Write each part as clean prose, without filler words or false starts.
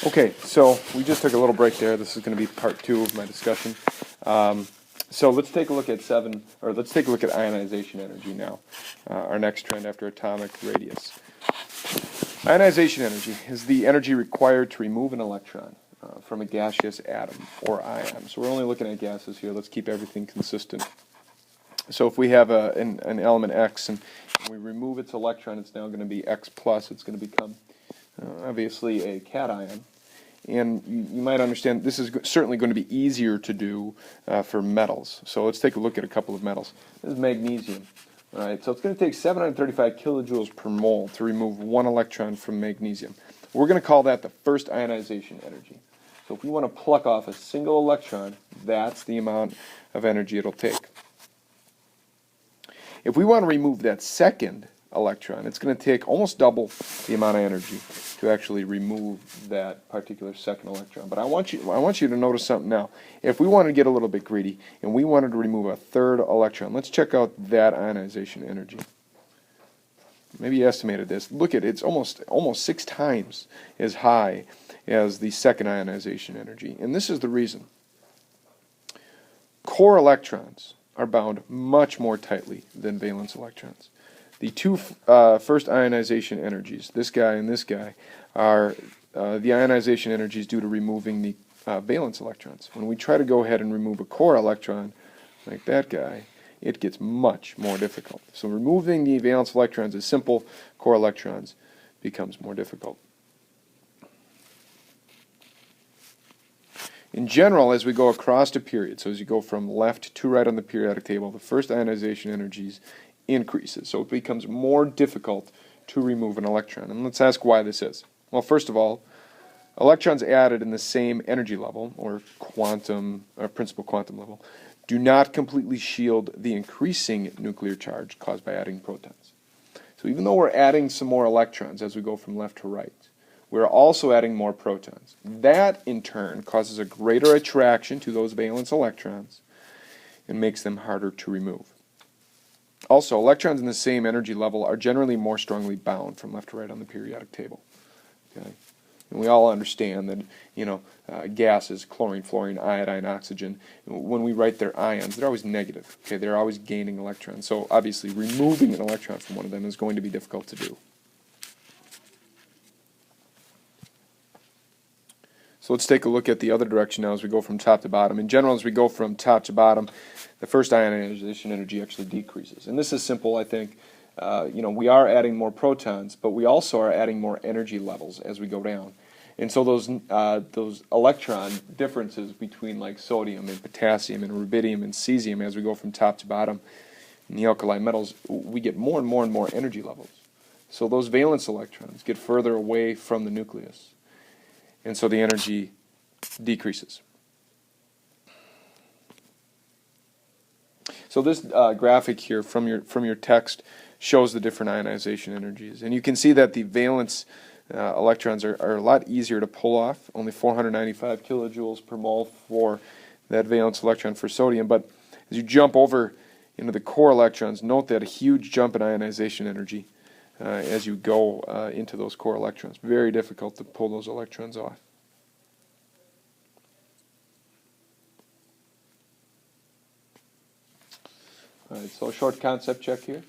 Okay, so we just took a little break there. This is going to be part two of my discussion. So let's take a look at ionization energy now. Our next trend after atomic radius. Ionization energy is the energy required to remove an electron from a gaseous atom or ion. So we're only looking at gases here. Let's keep everything consistent. So if we have an element X and we remove its electron, it's now going to be X plus. It's going to become obviously a cation. And you might understand this is certainly going to be easier to do for metals. So let's take a look at a couple of metals. This is magnesium. All right, so it's going to take 735 kilojoules per mole to remove one electron from magnesium. We're going to call that the first ionization energy. So if we want to pluck off a single electron, that's the amount of energy it'll take. If we want to remove that second electron, it's going to take almost double the amount of energy to actually remove that particular second electron. But I want you to notice something now. If we wanted to get a little bit greedy and we wanted to remove a third electron, let's check out that ionization energy. Maybe you estimated this. Look at it, it's almost 6 times as high as the second ionization energy. And this is the reason. Core electrons are bound much more tightly than valence electrons. The two first ionization energies, this guy and this guy, are the ionization energies due to removing the valence electrons. When we try to go ahead and remove a core electron, like that guy, it gets much more difficult. So removing the valence electrons is simple, core electrons becomes more difficult. In general, as we go across a period, so as you go from left to right on the periodic table, the first ionization energies increases. So it becomes more difficult to remove an electron. And let's ask why this is. Well, first of all, electrons added in the same energy level, or principal quantum level, do not completely shield the increasing nuclear charge caused by adding protons. So even though we're adding some more electrons as we go from left to right, we're also adding more protons. That, in turn, causes a greater attraction to those valence electrons and makes them harder to remove. Also, electrons in the same energy level are generally more strongly bound from left to right on the periodic table. Okay? And we all understand that, gases, chlorine, fluorine, iodine, oxygen, when we write their ions, they're always negative. Okay? They're always gaining electrons. So obviously, removing an electron from one of them is going to be difficult to do. So let's take a look at the other direction now as we go from top to bottom. In general, as we go from top to bottom, the first ionization energy actually decreases. And this is simple, I think. We are adding more protons, but we also are adding more energy levels as we go down. And so those electron differences between like sodium and potassium and rubidium and cesium as we go from top to bottom in the alkali metals, we get more and more and more energy levels. So those valence electrons get further away from the nucleus. And so the energy decreases. So this graphic here from your text shows the different ionization energies. And you can see that the valence electrons are a lot easier to pull off, only 495 kilojoules per mole for that valence electron for sodium. But as you jump over into the core electrons, note that a huge jump in ionization energy as you go into those core electrons. Very difficult to pull those electrons off. All right, so a short concept check here.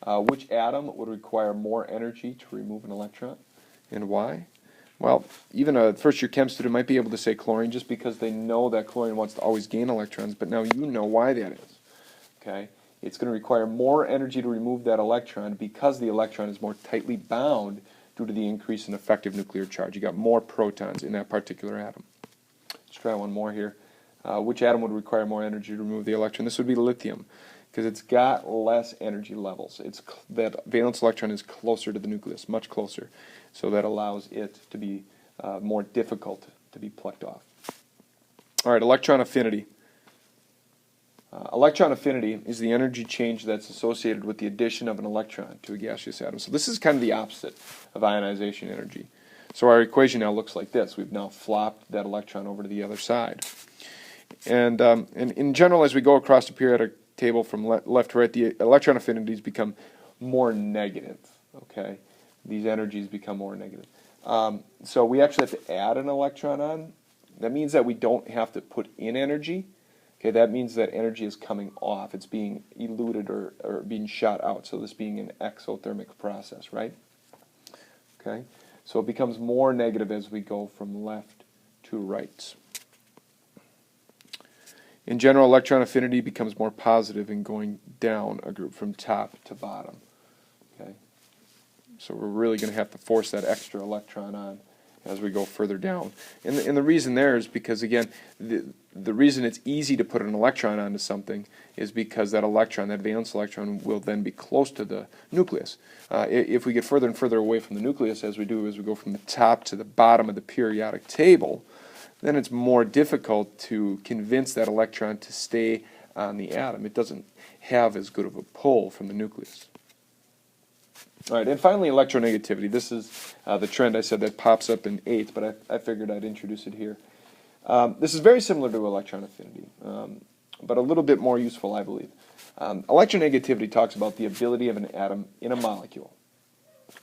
Which atom would require more energy to remove an electron, and why? Well, even a first-year chem student might be able to say chlorine just because they know that chlorine wants to always gain electrons, but now you know why that is. Okay? It's going to require more energy to remove that electron because the electron is more tightly bound due to the increase in effective nuclear charge. You got more protons in that particular atom. Let's try one more here. Which atom would require more energy to remove the electron? This would be lithium, because it's got less energy levels. That valence electron is closer to the nucleus, much closer, so that allows it to be more difficult to be plucked off. All right, electron affinity. Electron affinity is the energy change that's associated with the addition of an electron to a gaseous atom. So this is kind of the opposite of ionization energy. So our equation now looks like this. We've now flopped that electron over to the other side. And in general, as we go across the periodic table from left to right, the electron affinities become more negative. Okay, these energies become more negative. So we actually have to add an electron on. That means that we don't have to put in energy. Okay, that means that energy is coming off. It's being eluted or being shot out. So this being an exothermic process, right? Okay, so it becomes more negative as we go from left to right. In general, electron affinity becomes more positive in going down a group from top to bottom. Okay, so we're really going to have to force that extra electron on as we go further down. And the reason there is because, again, the reason it's easy to put an electron onto something is because that electron, that valence electron, will then be close to the nucleus. If we get further and further away from the nucleus, as we go from the top to the bottom of the periodic table, then it's more difficult to convince that electron to stay on the atom. It doesn't have as good of a pull from the nucleus. All right, and finally, electronegativity. This is the trend I said that pops up in 8th, but I figured I'd introduce it here. This is very similar to electron affinity, but a little bit more useful, I believe. Electronegativity talks about the ability of an atom in a molecule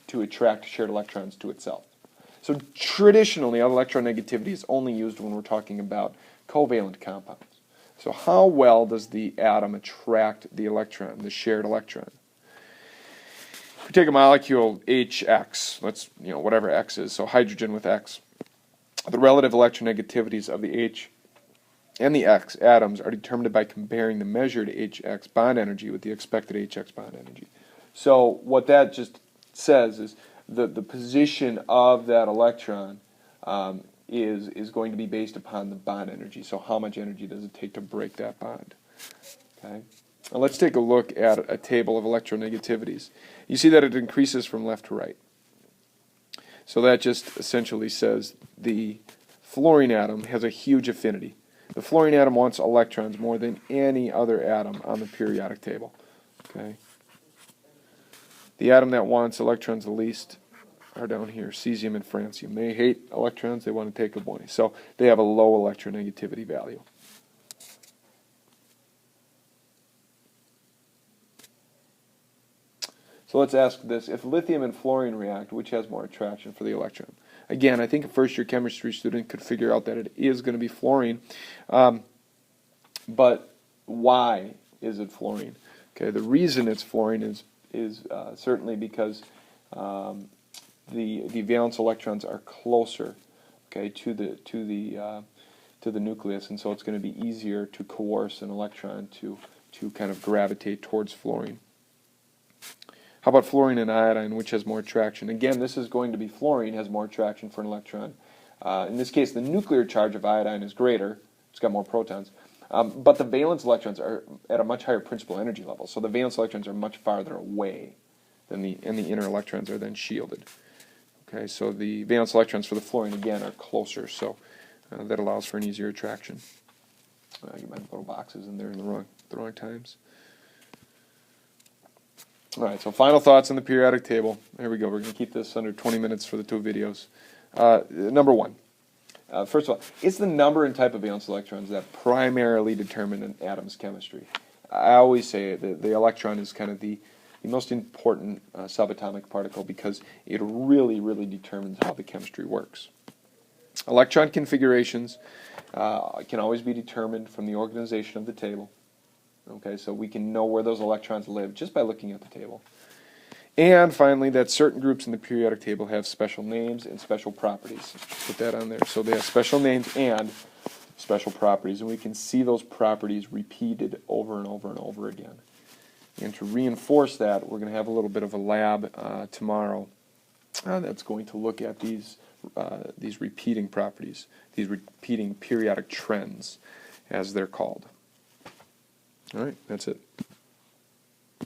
to attract shared electrons to itself. So traditionally, electronegativity is only used when we're talking about covalent compounds. So how well does the atom attract the electron, the shared electron? If we take a molecule HX, let's, whatever X is, so hydrogen with X, the relative electronegativities of the H and the X atoms are determined by comparing the measured HX bond energy with the expected HX bond energy. So what that just says is the position of that electron is going to be based upon the bond energy. So how much energy does it take to break that bond? Okay. Now let's take a look at a table of electronegativities. You see that it increases from left to right. So that just essentially says the fluorine atom has a huge affinity. The fluorine atom wants electrons more than any other atom on the periodic table. Okay. The atom that wants electrons the least are down here, cesium and francium. They hate electrons, they want to take away. So they have a low electronegativity value. So let's ask this. If lithium and fluorine react, which has more attraction for the electron? Again, I think a first-year chemistry student could figure out that it is going to be fluorine. But why is it fluorine? Okay, the reason it's fluorine is certainly because the valence electrons are closer, okay, to the nucleus, and so it's going to be easier to coerce an electron to kind of gravitate towards fluorine. How about fluorine and iodine, which has more attraction? Again, this is going to be fluorine has more attraction for an electron. In this case, the nuclear charge of iodine is greater. It's got more protons. But the valence electrons are at a much higher principal energy level. So the valence electrons are much farther away and the inner electrons are then shielded. Okay, so the valence electrons for the fluorine, again, are closer. So that allows for an easier attraction. I get my little boxes in there in the wrong times. All right, so final thoughts on the periodic table. Here we go. We're going to keep this under 20 minutes for the 2 videos. Number 1. First of all, it's the number and type of valence electrons that primarily determine an atom's chemistry. I always say that the electron is kind of the most important subatomic particle because it really, really determines how the chemistry works. Electron configurations can always be determined from the organization of the table. Okay, so we can know where those electrons live just by looking at the table. And finally, that certain groups in the periodic table have special names and special properties. Put that on there. So they have special names and special properties, and we can see those properties repeated over and over and over again. And to reinforce that, we're going to have a little bit of a lab tomorrow that's going to look at these repeating properties, these repeating periodic trends, as they're called. All right, that's it.